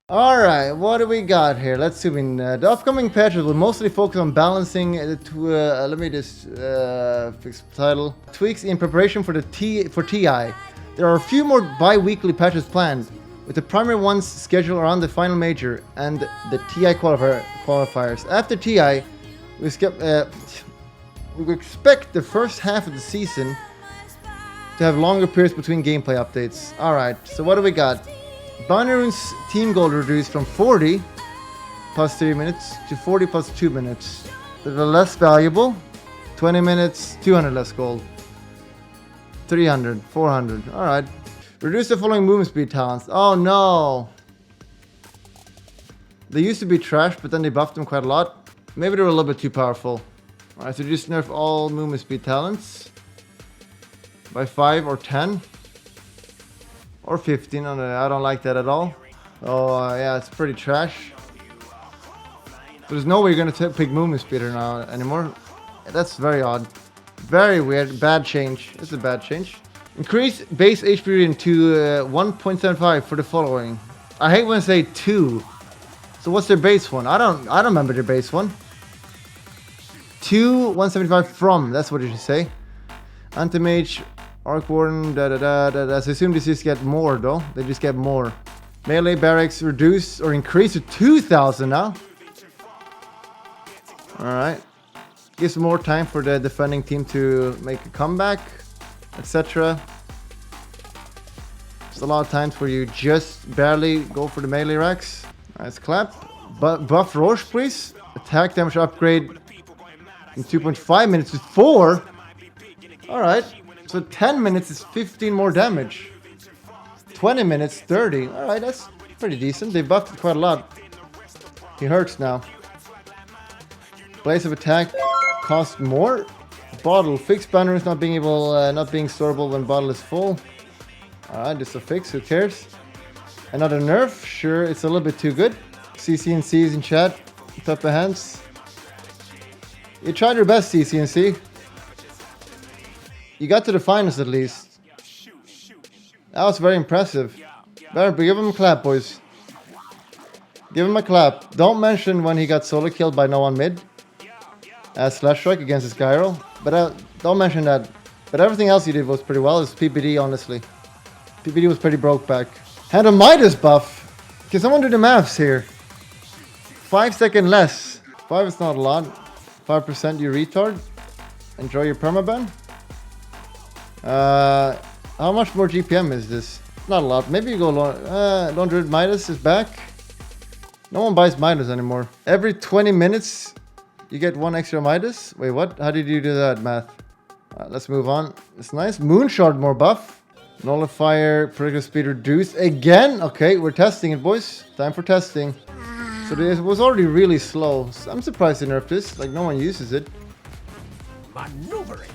Alright, what do we got here? Let's zoom in. The upcoming patches will mostly focus on balancing let me just fix the title. Tweaks in preparation for TI. There are a few more bi-weekly patches planned, with the primary ones scheduled around the final major and the TI qualifiers. After TI, we expect the first half of the season to have longer periods between gameplay updates. Alright, so what do we got? Binary's team goal reduced from 40 plus 3 minutes to 40 plus 2 minutes. They're less valuable. 20 minutes, 200 less gold. 300, 400. Alright. Reduce the following movement speed talents. Oh no! They used to be trash, but then they buffed them quite a lot. Maybe they were a little bit too powerful. Alright, so just nerf all movement speed talents by 5 or 10 or 15. I don't like that at all. Oh yeah, it's pretty trash. There's no way you're gonna pick movement speeder now anymore. That's very odd. Very weird. Bad change. It's a bad change. Increase base HP rating to 1.75 for the following. I hate when I say 2. So what's their base one? I don't remember their base one. 175 from. That's what it should say. Anti-mage, Arc Warden, So I assume this just get more though. They just get more. Melee barracks reduce or increase to 2,000 now. Alright. Gives more time for the defending team to make a comeback, etc. There's a lot of times where you just barely go for the melee racks. Nice clap. Buff Roche, please. Attack damage upgrade from 2.5 minutes to 4. Alright. So 10 minutes is 15 more damage. 20 minutes, 30. Alright, that's pretty decent. They buffed it quite a lot. He hurts now. Blaze of attack cost more. Bottle. Fixed banner is not being storable when bottle is full. Alright, just a fix. Who cares? Another nerf. Sure, it's a little bit too good. CCNCs in chat. Top of hands. You tried your best, CCNC. You got to the finals at least. That was very impressive. Verrk, give him a clap, boys. Give him a clap. Don't mention when he got solo killed by no one mid. Slash strike against his gyro. But don't mention that. But everything else he did was pretty well. It's PPD, honestly. PPD was pretty broke back. Had a Midas buff. Can someone do the maths here? 5 seconds less. 5 is not a lot. 5% you retard. Enjoy your permaban. How much more GPM is this? Not a lot. Maybe you go Laundry Midas is back. No one buys Midas anymore. Every 20 minutes you get 1 extra Midas. Wait, what? How did you do that math? Let's move on. It's nice. Moonshard more buff. Nullifier, predictive speed reduced. Again? Okay, we're testing it, boys. Time for testing. So this was already really slow. So I'm surprised they nerfed this. Like, no one uses it. Maneuvering.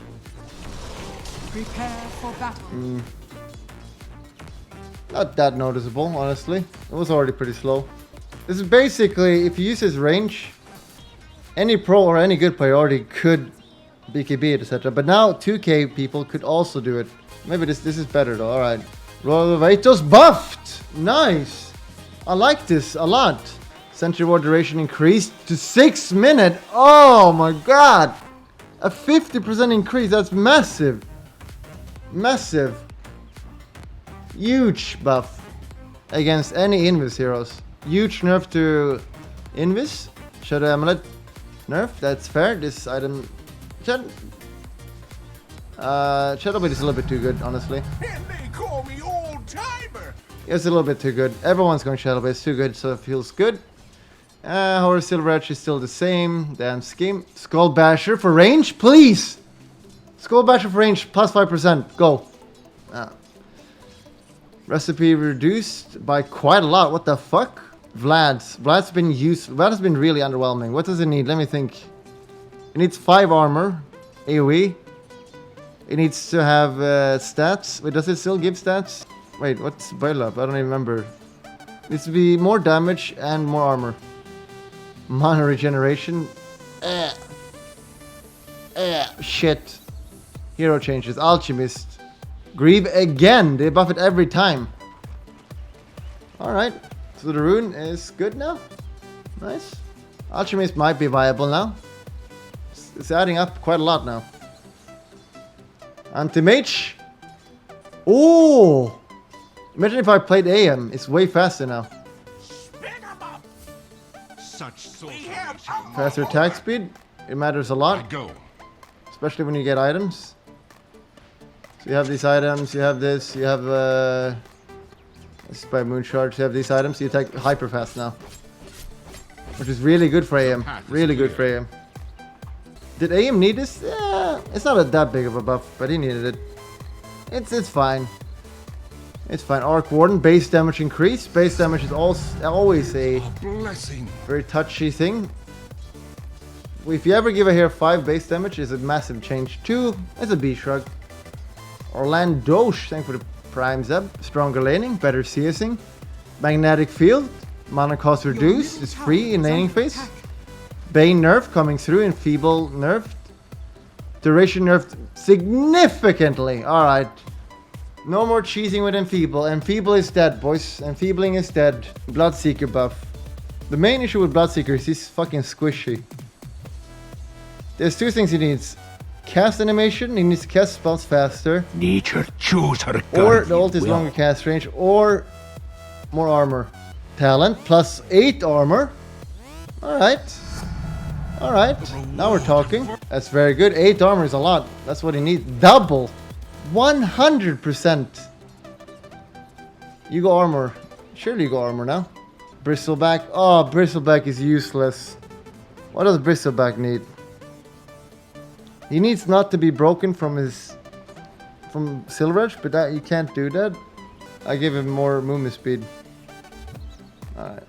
Prepare for battle. Not that noticeable, honestly. It was already pretty slow. This is basically, if you use his range, any pro or any good player already could BKB it, etc. But now 2K people could also do it. Maybe this is better though. Alright. Elaitoh's buffed! Nice! I like this a lot. Sentry War duration increased to 6 minutes. Oh my god! A 50% increase. That's massive. Massive. Huge buff against any Invis heroes. Huge nerf to Invis. Shadow Amulet nerf. That's fair. This item. Shadow Blade is a little bit too good, honestly. And they call me old timer. It's a little bit too good. Everyone's going Shadow Blade. It's too good, so it feels good. Horror Silver Edge is still the same. Damn scheme. Skull Basher for range, please. Skull Basher for range plus 5%. Go. Recipe reduced by quite a lot. What the fuck? Vlad's been used. Vlad has been really underwhelming. What does it need? Let me think. It needs 5 armor. AoE. It needs to have stats. Wait, does it still give stats? Wait, what's build up? I don't even remember. It needs to be more damage and more armor. Mana regeneration. Shit. Hero changes. Alchemist. Grieve again. They buff it every time. Alright. So the rune is good now. Nice. Alchemist might be viable now. It's adding up quite a lot now. Anti-mage. Oh! Imagine if I played AM. It's way faster now. Such Faster attack speed. It matters a lot. go. Especially when you get items. So you have these items, you have this, you have this is by Moonshard, you have these items, you attack hyper fast now. Which is really good for AM. Really good for AM. Did AM need this? Yeah, it's not that big of a buff, but he needed it. It's fine. It's fine. Arc Warden, base damage increase. Base damage is always a Blessing. very touchy thing. If you ever give a hero 5 base damage, it's a massive change. 2, it's a B shrug. Orlandosh, thank you for the prime sub. Stronger laning, better CSing. Magnetic field, mana cost reduced, it's free in laning phase. Bane nerf coming through, Enfeeble nerfed. Duration nerfed significantly. Alright. No more cheesing with Enfeeble. Enfeeble is dead, boys. Enfeebling is dead. Bloodseeker buff. The main issue with Bloodseeker is he's fucking squishy. There's 2 things he needs. Cast animation, he needs to cast spells faster. Nature chose her Or the ult is longer cast range, or more armor. Talent, plus 8 armor. Alright. Alright, now we're talking. That's very good. 8 armor is a lot. That's what he needs. Double. 100%. You go armor. Surely you go armor now. Bristleback. Oh, Bristleback is useless. What does Bristleback need? He needs not to be broken from Silver Edge, but that you can't do that. I give him more movement speed. Alright.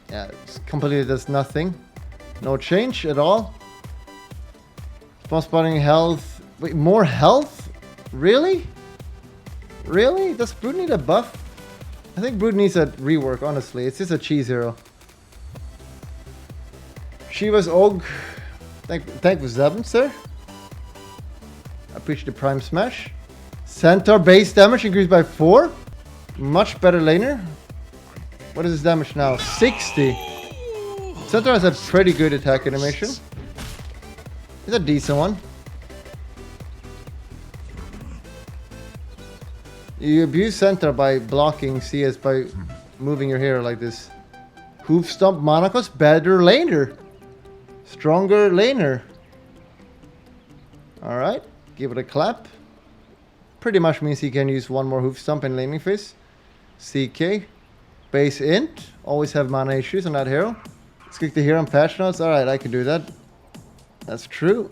Yeah, it completely does nothing. No change at all. Spawn spotting health. Wait, more health? Really? Really? Does Brood need a buff? I think Brood needs a rework, honestly. It's just a cheese hero. Shiva's Og. Thank you, Zevin, sir. Appreciate the prime smash. Centaur base damage increased by 4. Much better laner. What is his damage now? 60. Centaur has a pretty good attack animation. It's a decent one. You abuse Centaur by blocking CS by moving your hero like this. Hoof Stomp Monocos, better laner. Stronger laner. Alright, give it a clap. Pretty much means he can use one more Hoof Stomp in laning phase. CK. Base int. Always have mana issues on that hero. Let's click the hero on patch notes. Alright, I can do that. That's true.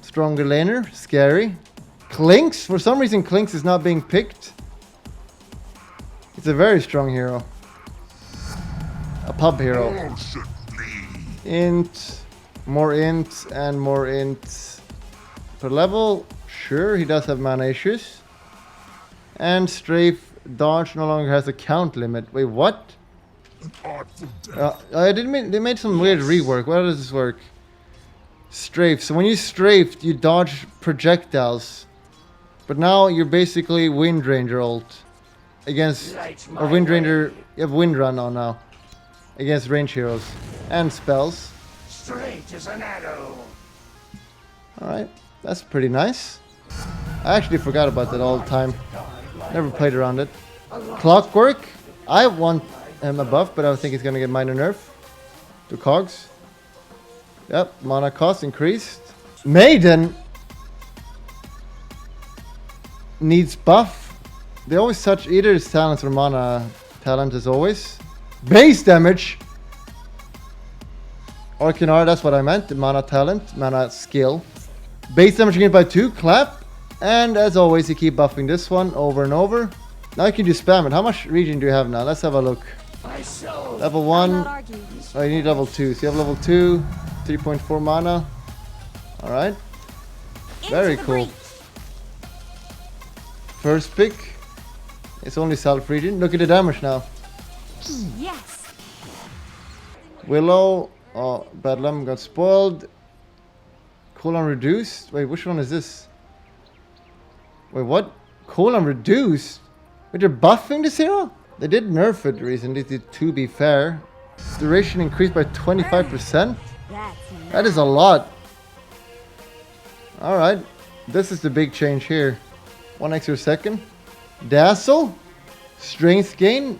Stronger laner. Scary. Clinks. For some reason, Clinks is not being picked. It's a very strong hero. A pub hero. Int. More int and more int per level. Sure, he does have mana issues. And strafe dodge no longer has a count limit. Wait, what? They made some weird rework. How does this work? Strafe. So when you strafed, you dodge projectiles. But now you're basically Wind Ranger ult. Against... Or Wind Ranger... You have Wind Run on now. Against range heroes. And spells. Straight as an arrow. Alright. That's pretty nice. I actually forgot about that all the time. Never played around it. Clockwork. I want him a buff, but I think he's gonna get minor nerf. To cogs. Yep, mana cost increased. Maiden needs buff. They always touch either his talents or mana talent as always. Base damage. Orkinar, that's what I meant. Mana talent, mana skill. Base damage gained by 2, clap. And as always, you keep buffing this one over and over. Now you can do spam it. How much regen do you have now? Let's have a look. Level 1. Oh, you need level 2. So you have level 2, 3.4 mana. Alright. Very cool. First pick. It's only self-regen. Look at the damage now. Yes. Willow. Oh, Bedlam got spoiled. Cooldown reduced? Wait, which one is this? Wait, what? Cooldown reduced? Wait, they're buffing this hero? They did nerf it recently, to be fair. Duration increased by 25%? That is a lot. Alright. This is the big change here. 1 extra second. Dazzle. Strength gain.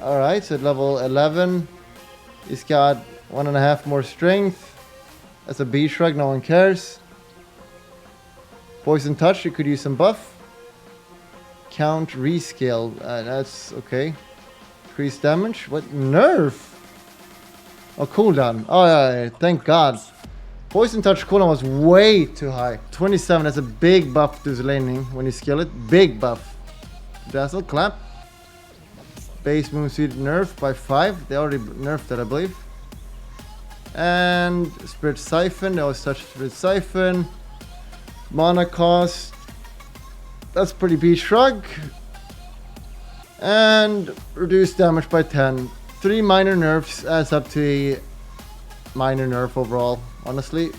Alright, so at level 11, he's got 1.5 more strength. That's a B shrug, no one cares. Poison touch, you could use some buff. Count rescale, that's okay. Increased damage. What? Nerf? Oh, cooldown. Oh, yeah, thank God. Poison touch cooldown was way too high. 27, that's a big buff to his laning when you skill it. Big buff. Dazzle, clap. Base move speed nerf by 5. They already nerfed that, I believe. And Spirit Siphon. They always touch Spirit Siphon. Mana cost. That's pretty B shrug. And reduced damage by 10. 3 minor nerfs adds up to a minor nerf overall, honestly.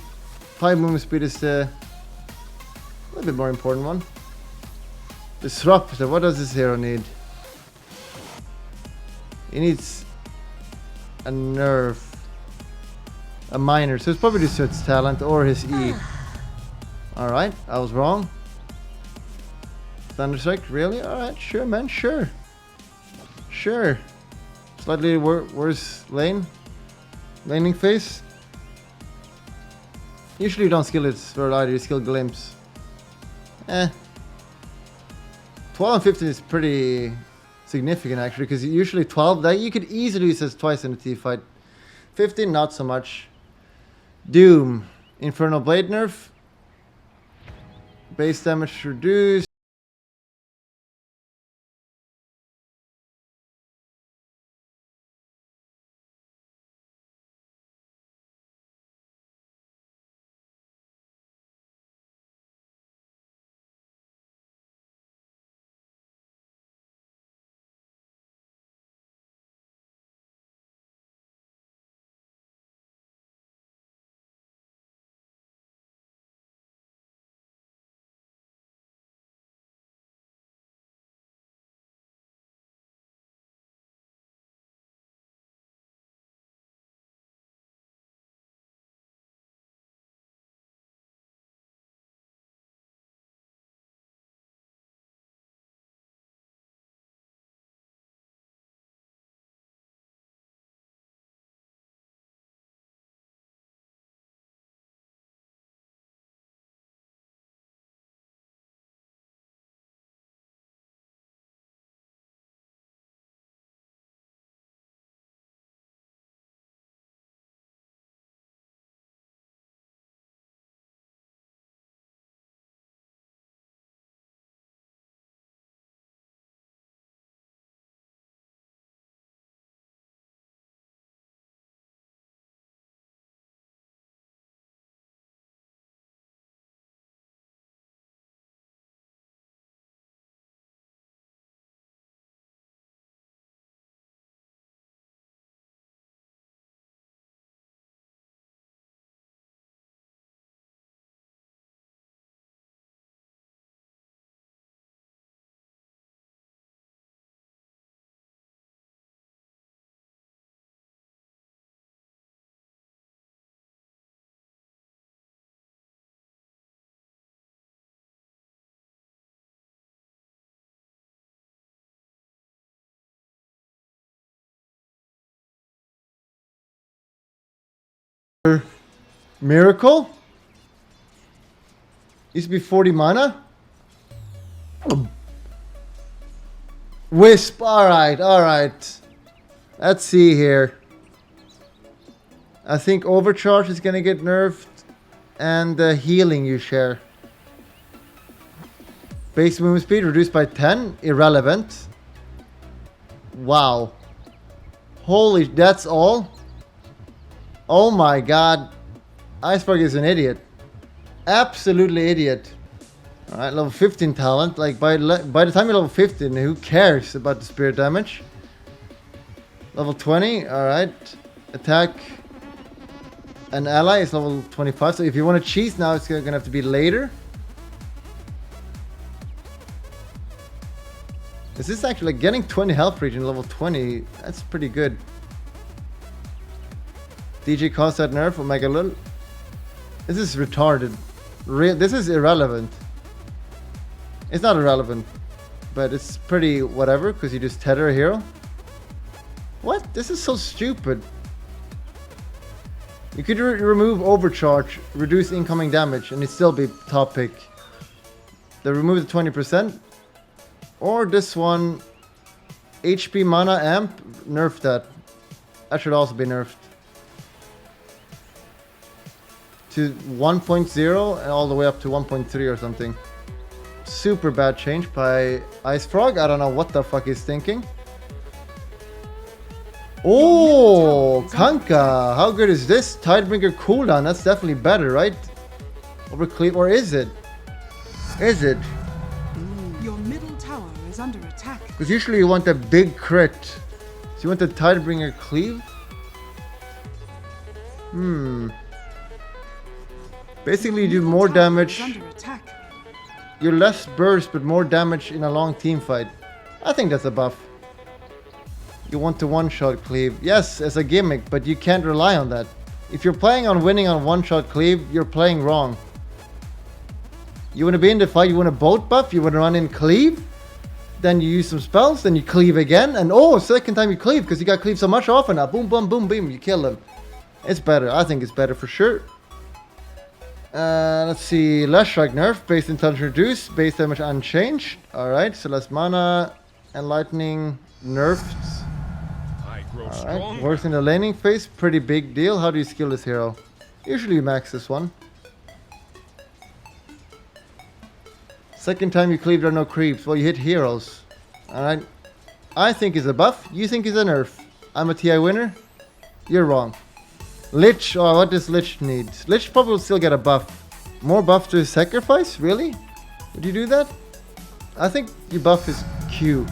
5 movement speed is the a little bit more important one. Disruptor, what does this hero need? He needs a nerf. A minor, so it's probably just his talent or his E. Alright, I was wrong. Thunderstrike, really? Alright, sure man, sure. Sure. Slightly worse laning phase. Usually you don't skill it for either, you skill Glimpse. 12 and 15 is pretty significant actually, because usually 12, that you could easily use as twice in a T fight. 15, not so much. Doom. Infernal Blade nerf. Base damage reduced. Miracle? Used to be 40 mana? Wisp, alright. Let's see here. I think Overcharge is gonna get nerfed. And the healing you share. Base movement speed reduced by 10. Irrelevant. Wow. Holy, that's all? Oh my god. Iceberg is an idiot. Absolutely idiot. Alright, level 15 talent. Like, by the time you're level 15, who cares about the spirit damage? Level 20, alright. Attack. an ally is level 25. So if you want to cheese now, it's gonna have to be later. Is this actually like getting 20 health reach in level 20? That's pretty good. DJ cost that nerf, Omega Lul. This is retarded. This is irrelevant. It's not irrelevant, but it's pretty whatever because you just tether a hero. What? This is so stupid. You could remove overcharge, reduce incoming damage, and it'd still be top pick. They remove the 20%. Or this one, HP mana amp, nerf that. That should also be nerfed. To 1.0 and all the way up to 1.3 or something. Super bad change by Ice Frog. I don't know what the fuck he's thinking. Oh, Kanka. How good is this? Tidebringer cooldown. That's definitely better, right? Over Cleave. Or is it? Is it? Your middle tower is under attack. Because usually you want a big crit. So you want the Tidebringer Cleave? Basically you do more damage. You're less burst but more damage in a long team fight. I think that's a buff. You want to one-shot cleave. Yes, as a gimmick, but you can't rely on that. If you're playing on winning on one-shot cleave, you're playing wrong. You want to be in the fight, you want a boat buff, you want to run in cleave, then you use some spells, then you cleave again, and oh, second time you cleave, because you got cleave so much often now. Boom, boom, boom, boom, you kill them. It's better. I think it's better for sure. Let's see. Less strike nerf, base intelligence reduced, base damage unchanged. Alright, so less mana, enlightening nerfed. Alright, works in the laning phase, pretty big deal. How do you skill this hero? Usually you max this one. Second time you cleave, there are no creeps. Well, you hit heroes. Alright. I think it's a buff. You think it's a nerf. I'm a TI winner. You're wrong. Lich. Oh, what does Lich need? Lich probably will still get a buff. More buff to his sacrifice? Really? Would you do that? I think you buff his Q.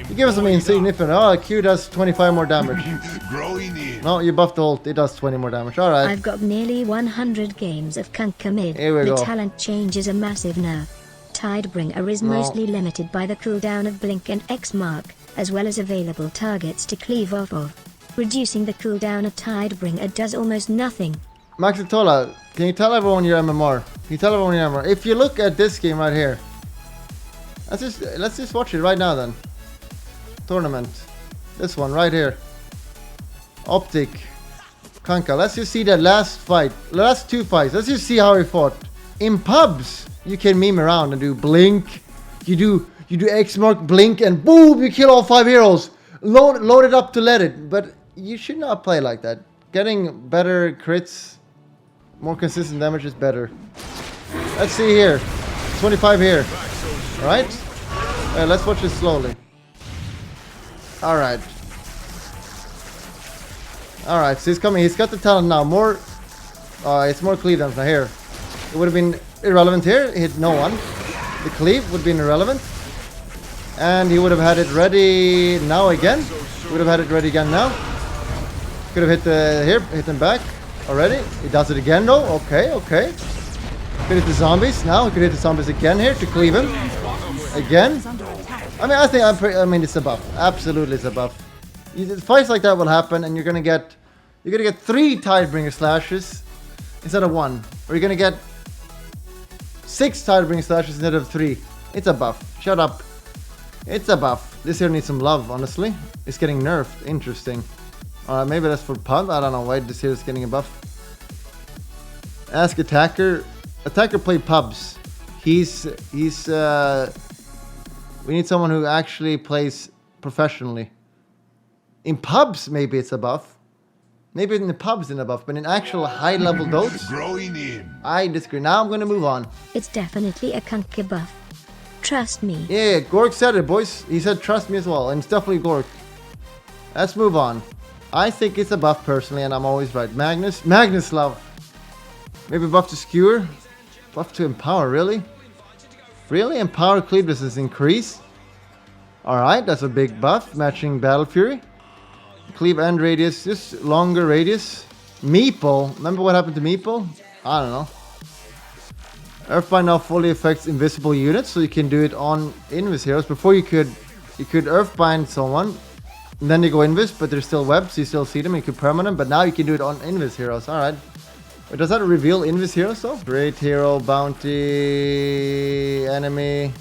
You give us some insignificant. Oh, Q does 25 more damage. Growing in. No, you buffed the ult. It does 20 more damage. Alright. I've got nearly 100 games of Kunkka mid. Here we the go. talent change is a massive nerf. Tidebringer is mostly limited by the cooldown of Blink and X Mark, as well as available targets to cleave off of. Reducing the cooldown of Tidebringer does almost nothing. Maxitola, can you tell everyone your MMR? Can you tell everyone your MMR? If you look at this game right here, let's just watch it right now then. Tournament. This one right here. Optic. Kanka. Let's just see that last fight. Last two fights. Let's just see how he fought. In pubs, you can meme around and do blink. You do X mark, blink, and boom, you kill all 5 heroes. Load it up to let it. But you should not play like that. Getting better crits, more consistent damage is better. Let's see here. 25 here. Alright? Let's watch this slowly. Alright. Alright, so he's coming. He's got the talent now. More. It's more cleave damage now here. It would have been irrelevant here. He hit no one. The cleave would have been irrelevant. And he would have had it ready now again. Would have had it ready again now. Could have hit the here, hit them back already. He does it again though. Okay, okay. Could hit the zombies now. He could hit the zombies again here to cleave him. Again. I mean, it's a buff. Absolutely, it's a buff. Fights like that will happen, and you're gonna get 3 Tidebringer slashes instead of 1, or you're gonna get 6 Tidebringer slashes instead of 3. It's a buff. Shut up. It's a buff. This here needs some love, honestly. It's getting nerfed. Interesting. Maybe that's for pub. I don't know why this here is getting a buff. Ask attacker. Attacker play pubs. We need someone who actually plays professionally. In pubs, maybe it's a buff. Maybe in the pubs in a buff, but in actual high-level dotes, Growing in. I disagree. Now I'm going to move on. It's definitely a Kunkka buff. Trust me. Yeah, Gork said it, boys. He said trust me as well, and it's definitely Gork. Let's move on. I think it's a buff personally, and I'm always right. Magnus love. Maybe buff to skewer. Buff to empower, really? Really? Empower cleave does increase? Alright, that's a big buff. Matching Battle Fury. Cleave end radius, just longer radius. Meeple. Remember what happened to Meeple? I don't know. Earthbind now fully affects invisible units, so you can do it on Invis heroes. Before you could Earthbind someone, and then they go Invis, but they're still webbed, so you still see them, you could permanent, but now you can do it on Invis heroes. Alright. Wait, does that reveal Invis heroes though? Great hero, bounty, enemy.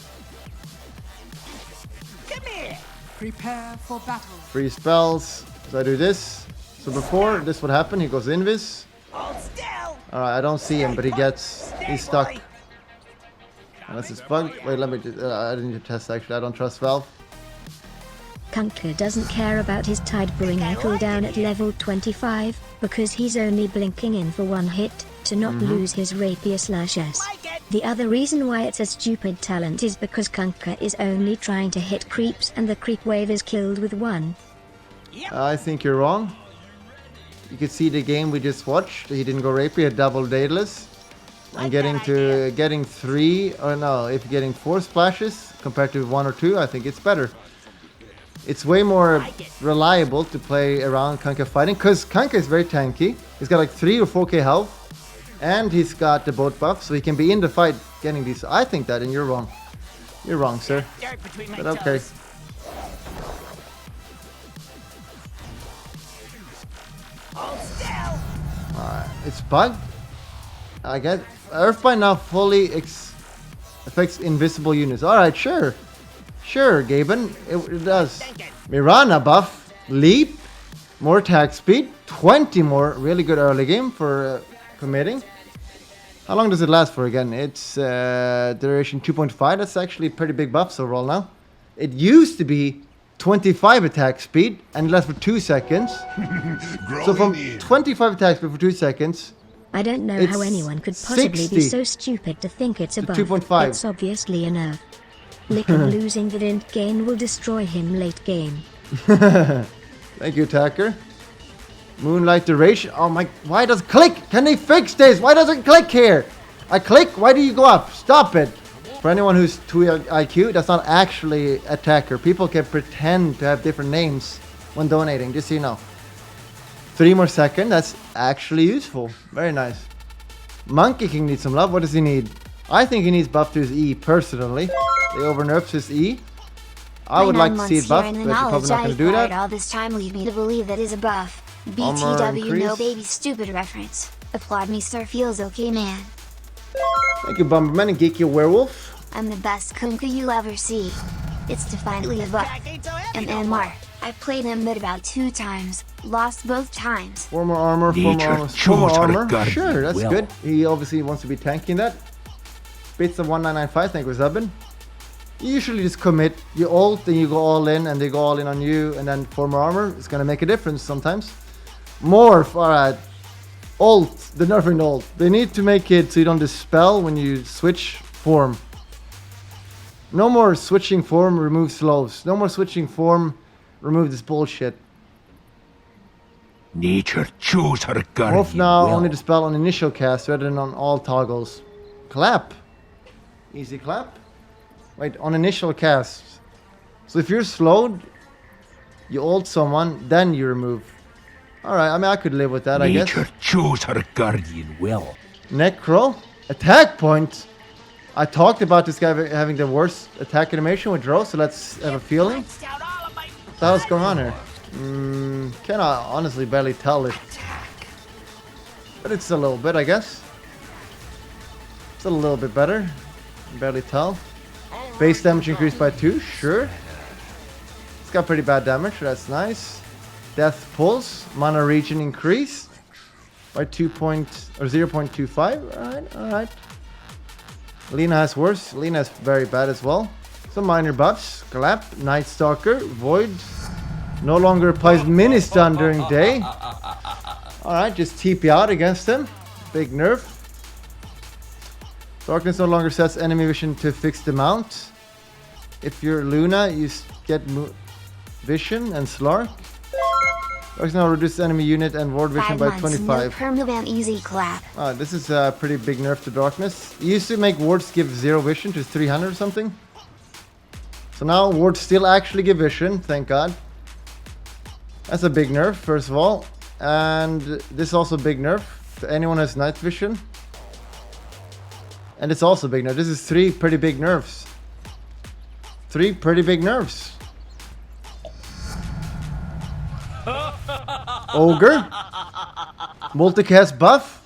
Come here. Prepare for battle. Free spells. So I do this. So before this would happen, he goes Invis. Alright, I don't see him, but he's stuck. Unless it's bugged. Wait, let me I didn't need to test actually, I don't trust Valve. Kunkka doesn't care about his Tidebringer cooldown at level 25, because he's only blinking in for one hit, to not lose his rapier/s. The other reason why it's a stupid talent is because Kunkka is only trying to hit creeps and the creep wave is killed with one. I think you're wrong. You could see the game we just watched. He didn't go rapier, double daedalus. And getting 3, or no, if you're getting 4 splashes compared to 1 or 2, I think it's better. It's way more reliable to play around Kunkka fighting, because Kunkka is very tanky. He's got like 3 or 4k health, and he's got the boat buff, so he can be in the fight getting these. I think that, and you're wrong. You're wrong, sir. But okay. Alright, it's bugged. I guess Earthbind now fully affects invisible units. Alright, sure. Sure, Gaben, it does. Mirana buff, leap, more attack speed, 20 more, really good early game for committing. How long does it last for again? It's duration 2.5, that's actually a pretty big buff overall now. It used to be 25 attack speed and it lasts for 2 seconds. So from 25 attack speed for 2 seconds, I don't know how anyone could possibly be so stupid to think it's a buff. 2.5. It's obviously a nerf. Lickham losing the didn't gain will destroy him late game. Thank you, Attacker. Moonlight duration. Oh my, why does it click? Can they fix this? Why does it click here? I click, why do you go up? Stop it. For anyone who's 2 IQ, that's not actually Attacker. People can pretend to have different names when donating, just so you know. 3 more seconds, that's actually useful. Very nice. Monkey King needs some love. What does he need? I think he needs buff to his E, personally. They overnerfed his E. I would like to see it buffed, but you're probably not going to do that. All this time lead me to believe that is a buff. Armor BTW, no increase. baby, stupid reference. Applaud me, sir, feels okay, man. Thank you, Bomberman and Geeky Werewolf. I'm the best Kunkka you'll ever see. It's definitely a buff. And Mohr, I played him but about 2 times. Lost both times. 4 more armor, 4 more armor, 4 more armor. Sure, that's good. He obviously wants to be tanking that. Bits of 1995, thank you, Zubin. You usually just commit, you ult, then you go all in, and they go all in on you, and then 4 more armor. It's gonna make a difference sometimes. Morph, alright. Ult, the nerfing ult. They need to make it so you don't dispel when you switch form. No more switching form, remove slows. No more switching form, remove this bullshit. Nature chose her guardian. Morph now only dispel on initial cast rather than on all toggles. Clap. Easy clap. Wait, on initial cast. So if you're slowed, you ult someone, then you remove. Alright, I mean I could live with that, I guess. Nature chose her guardian well. Necro. Attack point. I talked about this guy having the worst attack animation with Drow, so let's have a feeling. What the hell's going on here? Cannot honestly barely tell it. But it's a little bit, I guess. It's a little bit better. Barely tell. Base damage increased by 2, sure. It's got pretty bad damage, that's nice. Death pulse, mana region increased by 0.25. Alright. Elena has worse. Elena is very bad as well. Some minor buffs. Clap, Night Stalker, Void. No longer applies mini stun during day. Alright, just TP out against him. Big nerf. Darkness no longer sets enemy vision to fix the mount. If you're Luna, you get vision and Slark. Darkness now reduces enemy unit and ward vision 5 by months, 25. no permaban, easy clap. This is a pretty big nerf to Darkness. It used to make wards give 0 vision to 300 or something. So now wards still actually give vision, thank god. That's a big nerf, first of all. And this is also a big nerf to anyone who has night vision. And it's also a big nerf. This is 3 pretty big nerfs. 3 pretty big nerfs. Ogre. Multicast buff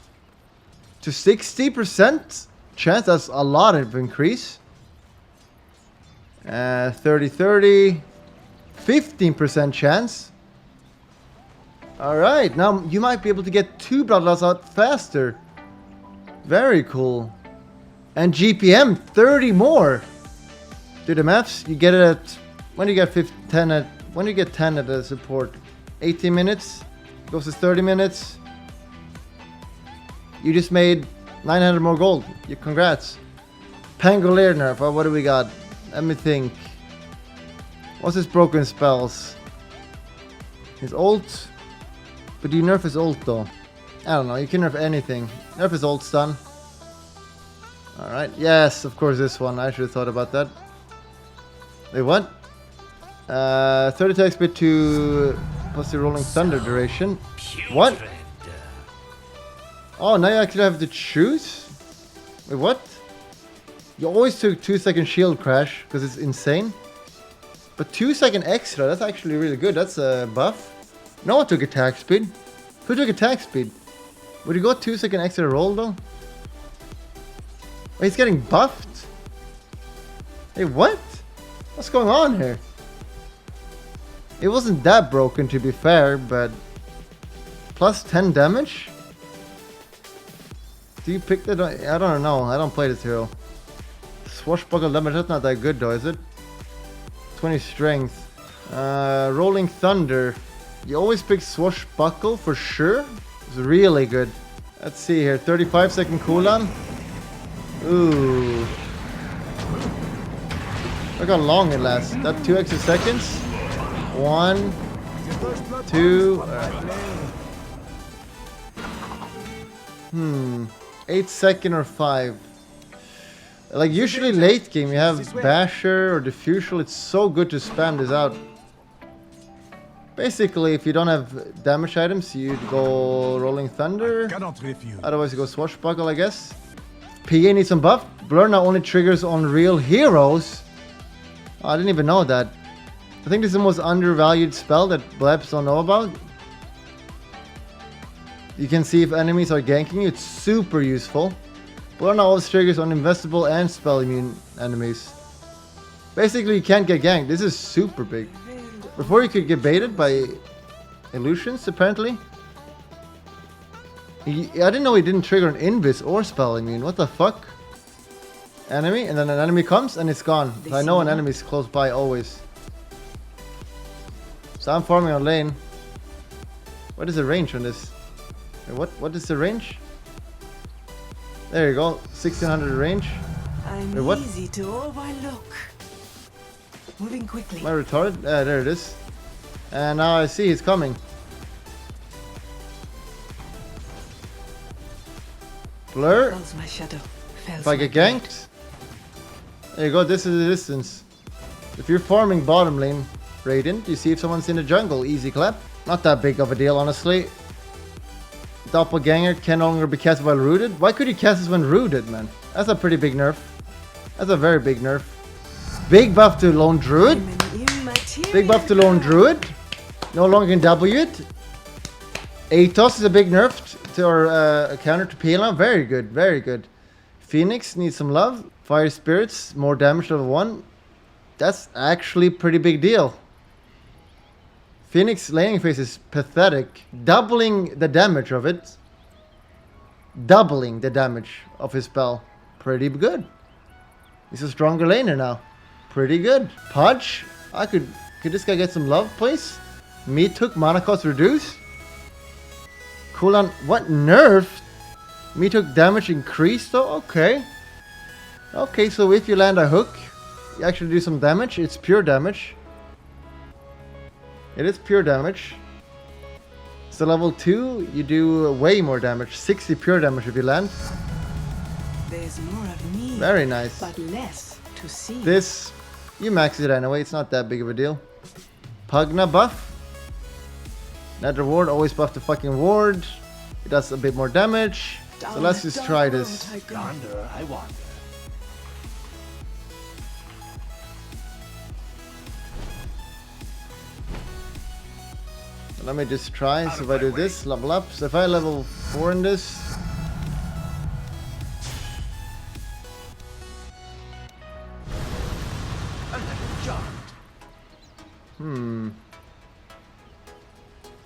to 60% chance. That's a lot of increase. 30-30. 15% chance. Alright, now you might be able to get 2 bloodlust out faster. Very cool. And GPM 30 more. Do the maths. You get it at when you get 10 at when you get 10 at the support. 18 minutes goes to 30 minutes. You just made 900 more gold. You congrats. Pangolier nerf. Oh, what do we got? Let me think. What's his broken spells? His ult. But do you nerf his ult though? I don't know. You can nerf anything. Nerf his ult stun. Alright. Yes, of course this one. I should have thought about that. Wait, what? 30 attack speed to plus the rolling thunder duration. What? Oh, now you actually have to choose? Wait, what? You always took 2-second shield crash because it's insane. But 2-second extra, that's actually really good. That's a buff. No one took attack speed. Who took attack speed? Would you go 2-second extra roll though? Oh, he's getting buffed? Hey, what? What's going on here? It wasn't that broken to be fair, but plus 10 damage? Do you pick that? I don't know. I don't play this hero. Swashbuckle damage, that's not that good though, is it? 20 strength. Rolling Thunder. You always pick Swashbuckle for sure. It's really good. Let's see here. 35-second cooldown. Ooh. Look how long it lasts. That 2 extra seconds. 1, 2. 8-second or 5. Like usually late game you have Basher or Diffusal. It's so good to spam this out. Basically, if you don't have damage items, you'd go Rolling Thunder. Otherwise you go Swashbuckle, I guess. PA needs some buff. Blur now only triggers on real heroes. Oh, I didn't even know that. I think this is the most undervalued spell that Blebs don't know about. You can see if enemies are ganking you. It's super useful. Blur now always triggers on investable and spell immune enemies. Basically, you can't get ganked. This is super big. Before you could get baited by illusions, apparently. I didn't know he didn't trigger an invis or spell immune. What the fuck? Enemy, and then an enemy comes and it's gone. So I know an enemy is close by always. So I'm farming on lane. What is the range on this? Wait, what is the range? There you go, 1600 range. Wait, what? Easy to overlook. Moving quickly. Am I retarded? There it is. And now I see he's coming. Blur. My shadow. If I get ganked. There you go, this is the distance. If you're farming bottom lane, Radiant, you see if someone's in the jungle, easy clap. Not that big of a deal, honestly. Doppelganger can no longer be cast while rooted. Why could you cast this when rooted, man? That's a pretty big nerf. That's a very big nerf. Big buff to Lone Druid. Big buff to Lone Druid. No longer can W it. Elaitoh is a big nerf to our counter to Pela. Very good, very good. Phoenix needs some love. Fire Spirits, more damage level 1. That's actually a pretty big deal. Phoenix laning phase is pathetic. Doubling the damage of it. Doubling the damage of his spell. Pretty good. He's a stronger laner now. Pretty good. Pudge. Could this guy get some love, please? Me took mana cost reduce. Cooldown. What nerf? Me took damage increased though? Okay. Okay, so if you land a hook, you actually do some damage. It's pure damage. It is pure damage. So level 2, you do way more damage. 60 pure damage if you land. There's more of me. Very nice. But less to see. This, you max it anyway. It's not that big of a deal. Pugna buff. Nether ward, always buff the fucking ward. It does a bit more damage. So let's just try this. Yonder I wander. Let me just try. So if I do this, level up. So if I level 4 in this.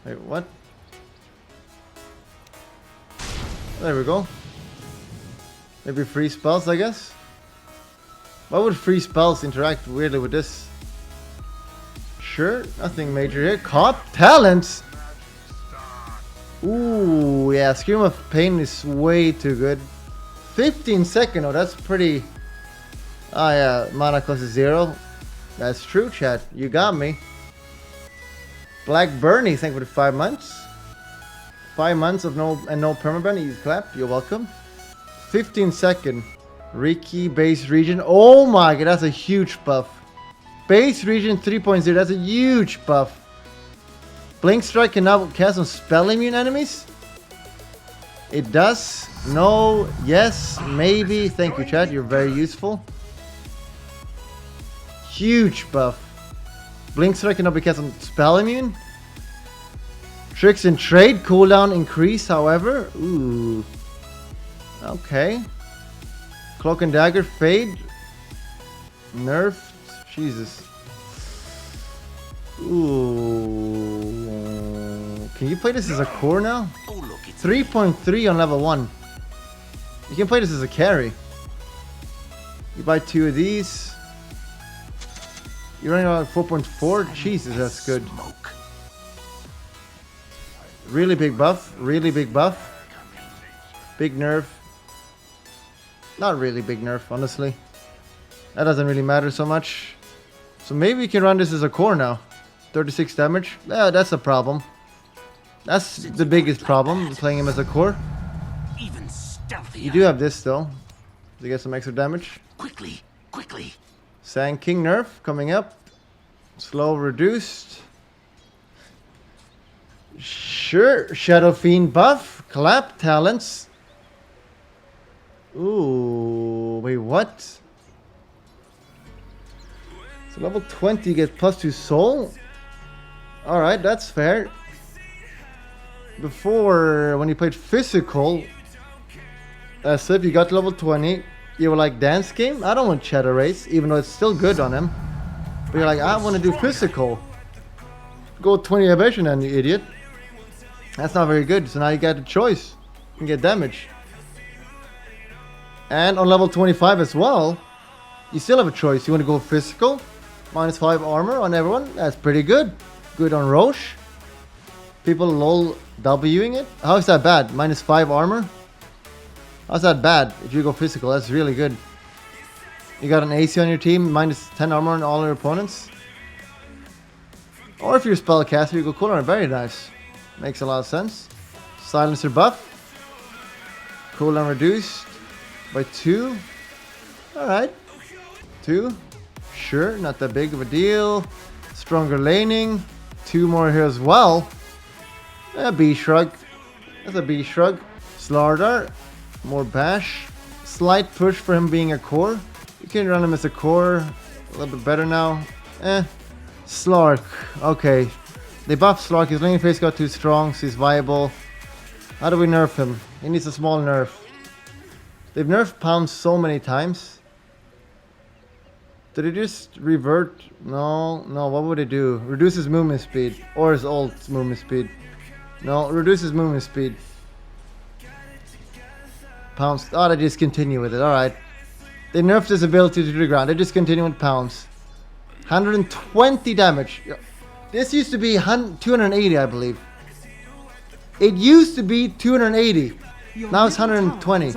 Wait, what? There we go. Maybe free spells, I guess. Why would free spells interact weirdly with this? Sure, nothing major here. Caught talents. Ooh, yeah, Scream of Pain is way too good. 15 second, oh, that's pretty. Oh yeah, mana cost is 0. That's true, chat. You got me. Black Bernie, thank you for the 5 months. 5 months of no permaban. Easy clap. You're welcome. 15 second. Riki base region. Oh my god, that's a huge buff. Base region 3.0. That's a huge buff. Blink Strike can now cast on spell immune enemies. It does. No. Yes. Maybe. Thank you, chat. You're very useful. Huge buff. Blink Strike cannot be cast on spell immune. Tricks in trade cooldown increase, however. Ooh. Okay. Cloak and Dagger fade. Nerfed. Jesus. Ooh. Can you play this as a core now? 3.3 on level 1. You can play this as a carry. You buy 2 of these. You're running around 4.4. Jesus, that's good. Really big buff. Really big buff. Big nerf. Not really big nerf, honestly. That doesn't really matter so much. So maybe we can run this as a core now. 36 damage. Yeah, that's a problem. That's the biggest problem, playing him as a core. You do have this though, to get some extra damage. Quickly. Sand King nerf coming up. Slow reduced. Sure. Shadow Fiend buff. Clap talents. Ooh, wait, what? So level 20 get +2 soul. Alright, that's fair. Before, when you played physical, so if you got to level 20, you were like, dance game? I don't want Shadow Race, even though it's still good on him. But you're like, I want to do physical. Go 20 evasion then, you idiot. That's not very good, so now you got a choice. You can get damage. And on level 25 as well, you still have a choice. You want to go physical, -5 armor on everyone. That's pretty good. Good on Roche. People lol Wing it. How is that bad? -5 armor? How's that bad if you go physical? That's really good. You got an AC on your team, -10 armor on all your opponents. Or if you're a spellcaster, you go cooldown. Very nice. Makes a lot of sense. Silencer buff. Cooldown reduced by 2. Alright. 2. Sure, not that big of a deal. Stronger laning. 2 more here as well. A B shrug. That's a B shrug. Slardar. More bash. Slight push for him being a core. You can run him as a core. A little bit better now. Slark. Okay. They buffed Slark. His laning phase got too strong, so he's viable. How do we nerf him? He needs a small nerf. They've nerfed Pound so many times. Did he just revert? No, what would it do? Reduce his movement speed. Or his ult movement speed. No, reduce his movement speed. Pounce. Oh, they just continue with it. Alright. They nerfed his ability to the ground. They just continue with Pounce. 120 damage. This used to be 280, I believe. It used to be 280. Now it's 120.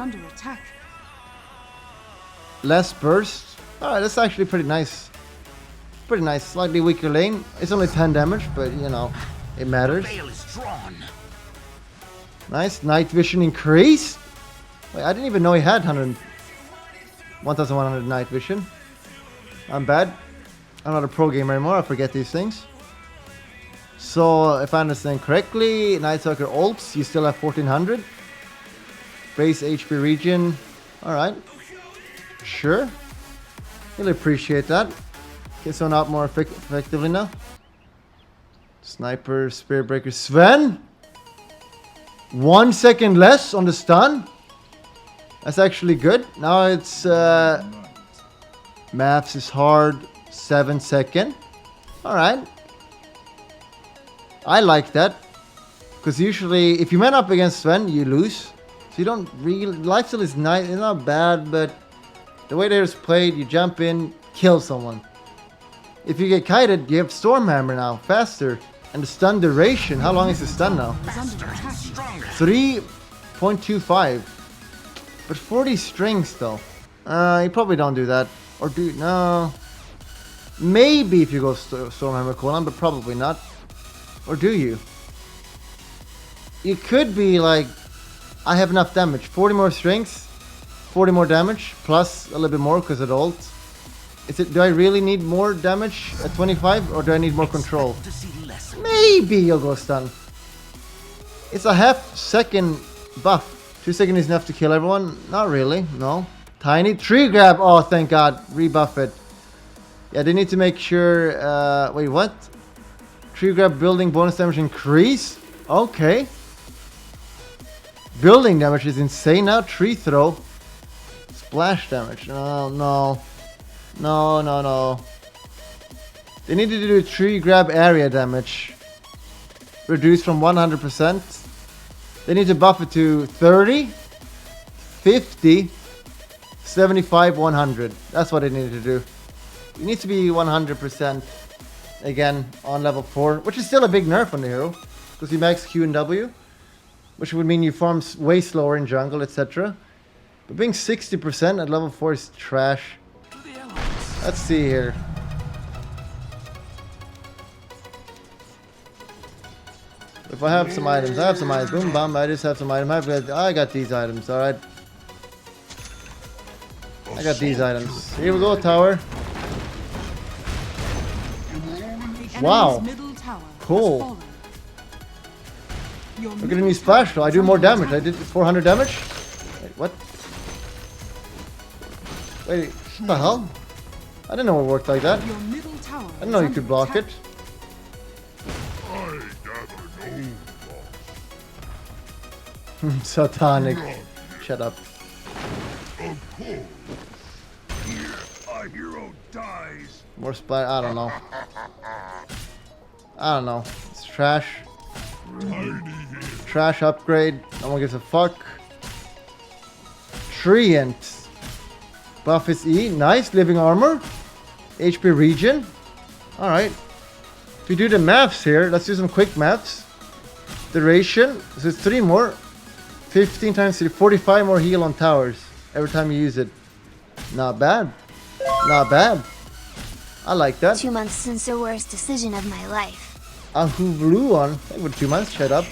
Less burst. Alright, that's actually pretty nice. Pretty nice. Slightly weaker lane. It's only 10 damage, but you know, it matters. Nice. Night vision increased. Wait, I didn't even know he had 1100 night vision. I'm bad. I'm not a pro gamer anymore. I forget these things. So, if I understand correctly, Nightsucker ults, you still have 1400. Base HP regen. Alright. Sure. Really appreciate that. Get someone out more effectively now. Sniper, Spirit Breaker, Sven. 1 second less on the stun. That's actually good. Now it's maps is hard. 7 second. Alright. I like that. Because usually if you man up against Sven, you lose. So you don't really... Lifesteal is nice. It's not bad, but the way there's played, you jump in, kill someone. If you get kited, you have Stormhammer now. Faster. And the stun duration. How long is the stun now? 3.25. But 40 strings though. You probably don't do that. Or do... No. Maybe if you go Stormhammer cooldown, but probably not. Or do you? You could be like, I have enough damage. 40 more strings, 40 more damage, plus a little bit more because of the ult. Do I really need more damage at 25, or do I need more control? Maybe you'll go stun. It's a half second buff. 2 seconds is enough to kill everyone? Not really, no. Tiny tree grab, oh thank god, rebuff it. Yeah, they need to make sure, wait, what? Tree grab building bonus damage increase? Okay. Building damage is insane now. Tree throw. Splash damage. No, no. No, no, no. They need to do tree grab area damage. Reduced from 100%. They need to buff it to 30, 50, 75, 100. That's what they need to do. You need to be 100% again on level 4, which is still a big nerf on the hero, because you max Q and W, which would mean you farm way slower in jungle, etc. But being 60% at level 4 is trash. Let's see here. If I have some items, I have some items. Boom, bam, I just have some items. I got these items, alright. I got these items. Here we go, tower. Wow. Cool. Look at me splash. I do more damage. I did 400 damage. Wait, what? Wait, what the hell? I didn't know it worked like that. I didn't know you could block it. Satanic. Shut up. Our hero dies. More splash. I don't know. I don't know. It's trash. Trash upgrade. No one gives a fuck. Treant. Buff is E. Nice. Living armor. HP regen. Alright. If you do the maths here, let's do some quick maths. Duration. So it's 3 more. 15 times 3. 45 more heal on towers every time you use it. Not bad. Not bad. I like that. 2 months since the worst decision of my life. A blue one. With 2 months, shut up.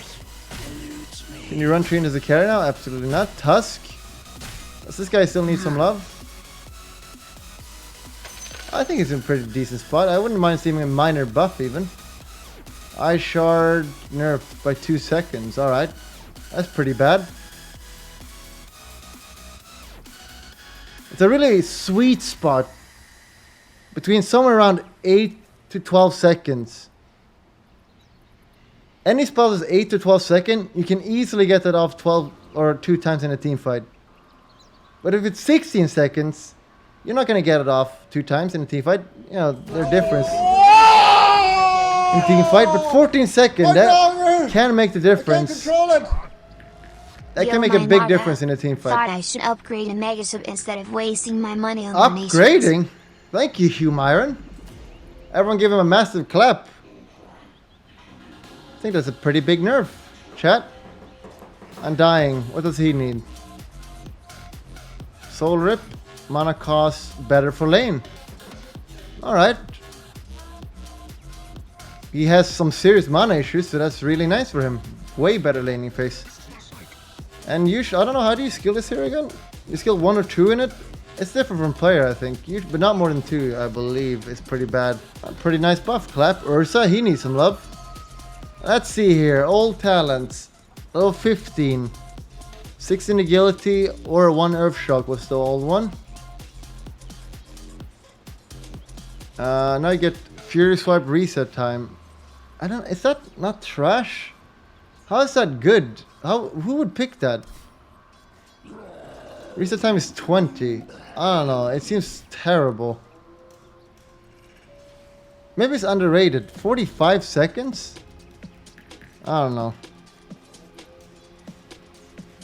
Can you run Treant as a carry now? Absolutely not. Tusk. Does this guy still need some love? I think it's in a pretty decent spot. I wouldn't mind seeing a minor buff even. Eye shard nerfed by 2 seconds. Alright. That's pretty bad. It's a really sweet spot. Between somewhere around 8 to 12 seconds. Any spell is 8 to 12 seconds, you can easily get that off 12 or 2 times in a team fight. But if it's 16 seconds, you're not going to get it off 2 times in a team fight. You know, there's difference in team fight. But 14 seconds, that can make the difference. That can make a big difference in a team fight. Thought I should upgrade a Megasub instead of wasting my money on upgrading? Thank you, Hugh Myron. Everyone give him a massive clap. I think that's a pretty big nerf. Chat. Undying. What does he need? Soul Rip. Mana cost better for lane. Alright. He has some serious mana issues, so that's really nice for him. Way better laning phase. And I don't know, how do you skill this here again? You skill 1 or 2 in it? It's different from player, I think. But not more than 2, I believe. It's pretty bad. A pretty nice buff. Clap. Ursa, he needs some love. Let's see here. Old talents. Level 15. 16 agility or 1 earth shock was the old one. Now you get Fury Swipe reset time. I don't. Is that not trash? How is that good? Who would pick that? Reset time is 20. I don't know. It seems terrible. Maybe it's underrated. 45 seconds? I don't know.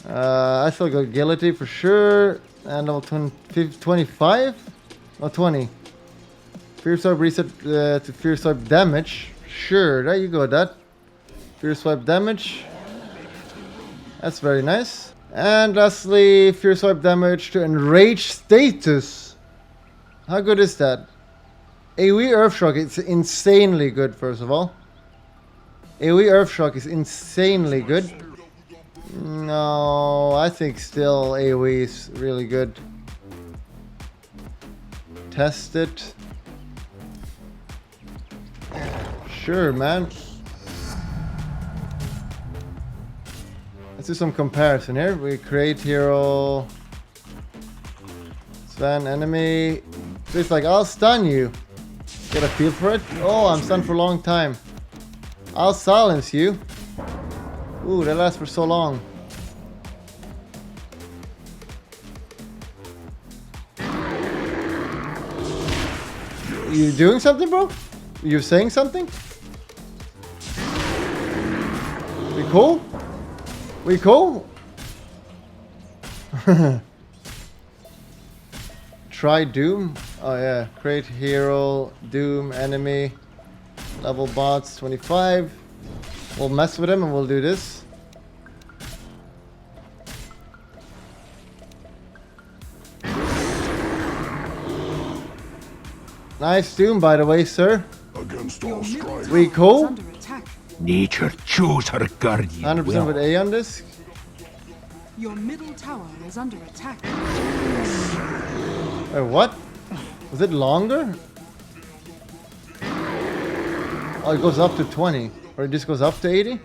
I still got agility for sure. And level 25? No, 20. Fear Swipe reset to Fear Swipe damage. Sure, there you go with that. Fear Swipe damage. That's very nice. And lastly, Fear Swipe damage to Enrage status. How good is that? AoE Earthshock is insanely good, first of all. AoE Earthshock is insanely good. No, I think still AoE is really good. Test it. Sure, man. Let's do some comparison here. We create hero. Stun enemy. So it's like, I'll stun you. Get a feel for it? Oh, I'm stunned for a long time. I'll silence you. Ooh, that lasts for so long. You doing something, bro? You saying something? We cool? We cool? Try Doom. Oh yeah, create hero, Doom, enemy, level bots 25. We'll mess with him and we'll do this. Nice Doom, by the way, sir. Against all strikes. We cool? Under attack. Nature chose her guardian. 100% with A on this. Your middle tower is under attack. Wait, what? Was it longer? Oh, it goes up to 20. Or it just goes up to 80?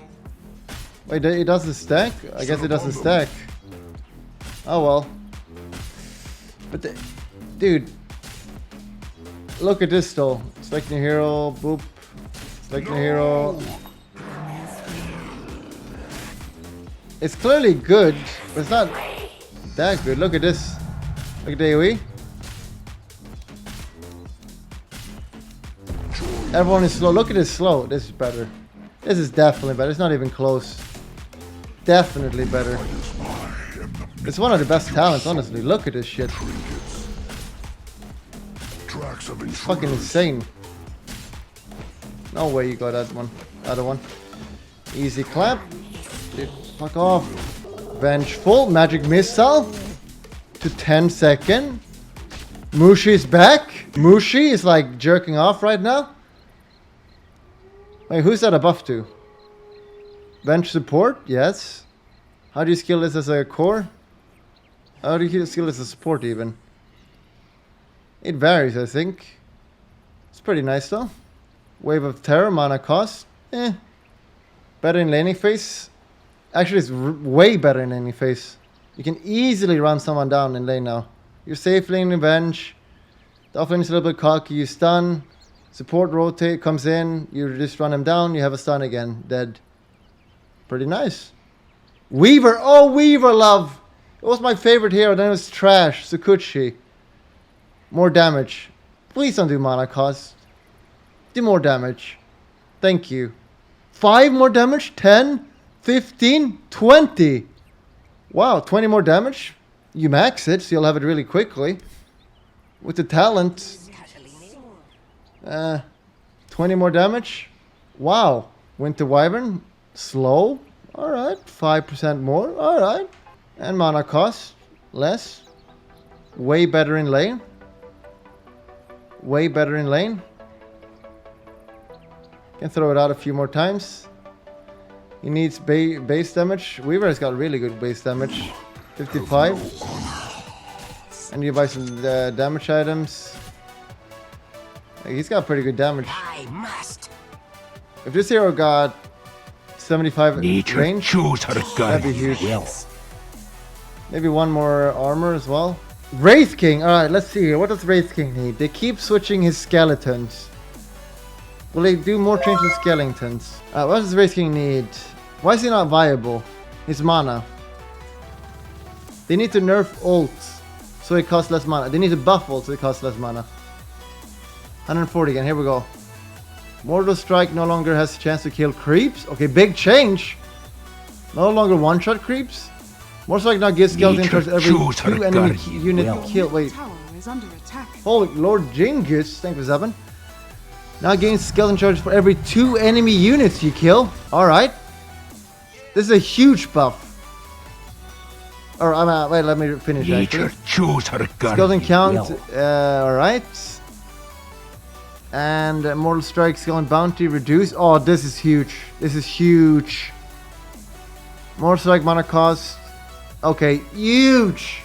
Wait, it doesn't stack? I guess it doesn't stack. Oh well. But dude. Look at this though. Select new hero, boop. Select new hero. It's clearly good, but it's not that good. Look at this. Look at the AoE. Everyone is slow. Look at this slow. This is better. This is definitely better. It's not even close. Definitely better. It's one of the best talents, honestly. Look at this shit. It's fucking insane. No way you got that one. Other one. Easy clap. Dude, fuck off. Vengeful. Magic missile. To 10 second. Mushi is back. Mushi is like jerking off right now. Wait, who's that a buff to? Bench support? Yes. How do you skill this as a core? How do you skill this as a support even? It varies, I think. It's pretty nice though. Wave of Terror, mana cost. Better in laning phase. Actually, it's way better in laning phase. You can easily run someone down in lane now. You're safe laning revenge. The offlane is a little bit cocky. You stun. Support rotate comes in. You just run him down. You have a stun again. Dead. Pretty nice. Weaver. Oh, Weaver love. It was my favorite hero. Then it was trash. Sukuchi. More damage. Please don't do mana cost. Do more damage. Thank you. 5 more damage? 10? 15? 20? Wow, 20 more damage? You max it, so you'll have it really quickly. With the talent. 20 more damage? Wow. Winter Wyvern? Slow? Alright. 5% more? Alright. And mana cost? Less. Way better in lane. Way better in lane. Can throw it out a few more times. He needs base damage. Weaver has got really good base damage. 55. And you buy some damage items. He's got pretty good damage. I must. If this hero got 75 Nature range. chose her That'd be guardian huge. well. Maybe one more armor as well. Wraith King. Alright, let's see here. What does Wraith King need? They keep switching his skeletons. Will they do more changes to skeletons? What does Wraith King need? Why is he not viable? His mana. They need to nerf ults so it costs less mana. They need to buff ults so it costs less mana. 140 again. Here we go. Mortal Strike no longer has a chance to kill creeps. Okay, big change. No longer one-shot creeps. Mortal Strike now gives skeleton charge every 2 enemy unit kill. Wait. Tower is under attack. Holy Lord Jingus. Thank you for 7. Now gains skeleton charge for every 2 enemy units you kill. Alright. This is a huge buff. Or wait, let me finish Nature actually. chose her Skeleton guardian count, well. alright. And Mortal Strike skeleton bounty reduced. Oh, this is huge. This is huge. Mortal Strike mana cost. Okay, huge.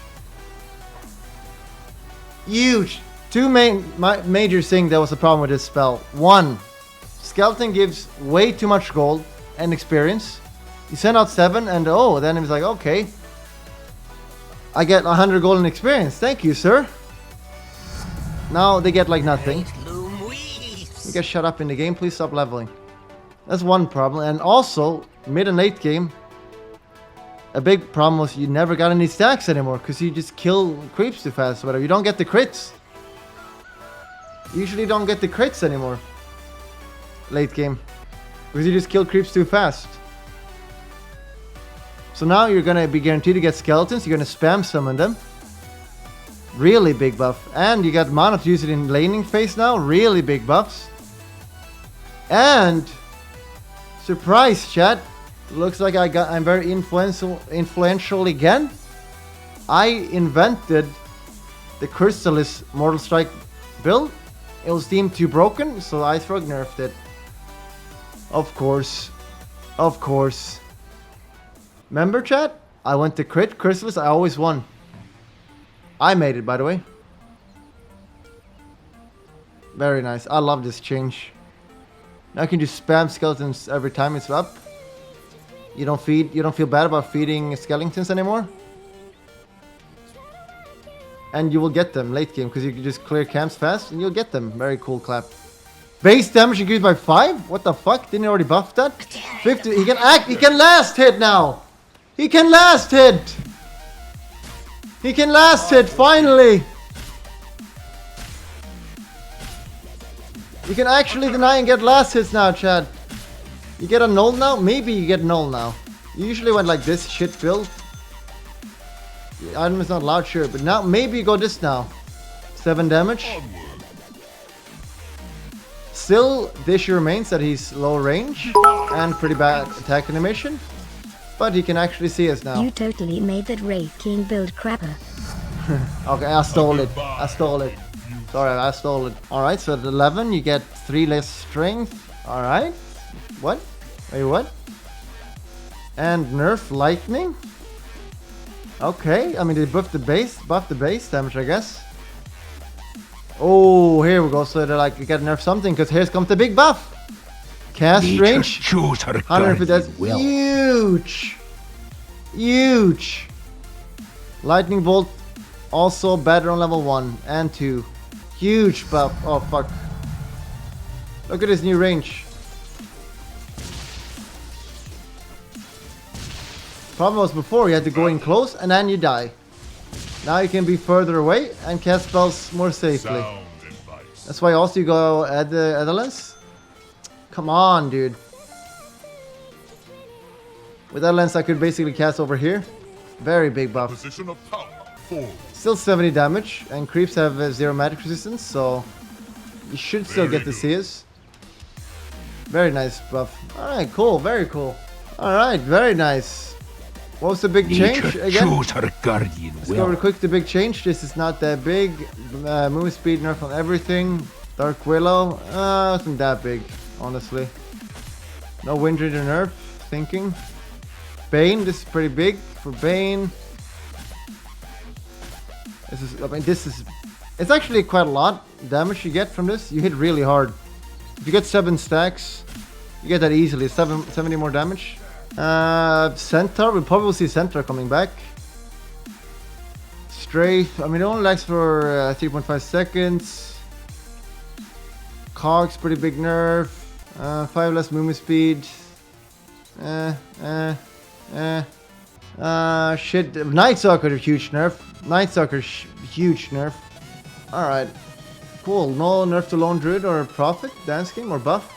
Huge. Two major things that was the problem with this spell. One, skeleton gives way too much gold and experience. You send out 7 and oh, then it's like, okay. I get 100 gold and experience. Thank you, sir. Now they get like nothing. You get shut up in the game. Please stop leveling. That's one problem. And also, mid and late game, a big problem was you never got any stacks anymore because you just kill creeps too fast or whatever. You don't get the crits. You usually don't get the crits anymore. Late game. Because you just kill creeps too fast. So now you're going to be guaranteed to get skeletons. You're going to spam summon them. Really big buff. And you got mana to use it in laning phase now. Really big buffs. And surprise, chat. Looks like I'm very influential again. I invented the Chrysalis Mortal Strike build. It was deemed too broken, so Icerock nerfed it. Of course. Of course. Remember, chat? I went to crit Chrysalis. I always won. I made it, by the way. Very nice. I love this change. Now you can just spam skeletons every time it's up. You don't feel bad about feeding skeletons anymore. And you will get them late game because you can just clear camps fast and you'll get them. Very cool clap. Base damage increased by 5? What the fuck? Didn't he already buff that? 50. He can last hit now. He can last hit. He can last hit finally. You can actually deny and get last hits now, Chad. You get a null now? Maybe you get null now. You usually went like this shit build. The item is not allowed, sure, but now maybe you go this now. 7 damage. Still, the issue remains that he's low range and pretty bad attack animation. But he can actually see us now. You totally made that Wraith King build crapper. Okay, I stole it. I stole it. Sorry, I stole it. Alright, so at 11 you get 3 less strength. Alright. What? Wait, what? And nerf lightning? Okay, I mean they buffed the base damage, I guess. Oh, here we go. So they're like, you gotta nerf something because here's comes the big buff. Cast Nature range. chose her 150, that's guardian well. huge. Huge. Lightning bolt also better on level 1 and 2. Huge buff. Oh fuck. Look at this new range. Problem was before you had to go in close and then you die. Now you can be further away and cast spells more safely. That's why also you go at the lens. Come on, dude. With that lens I could basically cast over here. Very big buff. Position of power. Forward. Still 70 damage and creeps have 0 magic resistance, so you should still get the CS. Very nice buff. Alright, cool, very cool. Alright, very nice. What was the big change Nature again? chose her guardian Let's go well. real quick, the big change. This is not that big. Movement speed nerf on everything. Dark Willow, isn't that big, honestly. No Wind Ranger nerf, thinking. Bane, this is pretty big for Bane. It's actually quite a lot damage you get from this. You hit really hard. If you get 7 stacks, You get that easily. 70 more damage. Centaur. We'll probably see Centaur coming back. Strafe. I mean, it only lasts for 3.5 seconds. Cog's pretty big nerf. 5 less movement speed. Shit. Night Stalker, huge nerf. Night Stalker, huge nerf. Alright. Cool. No nerf to Lone Druid or Prophet, Dance Game, or buff.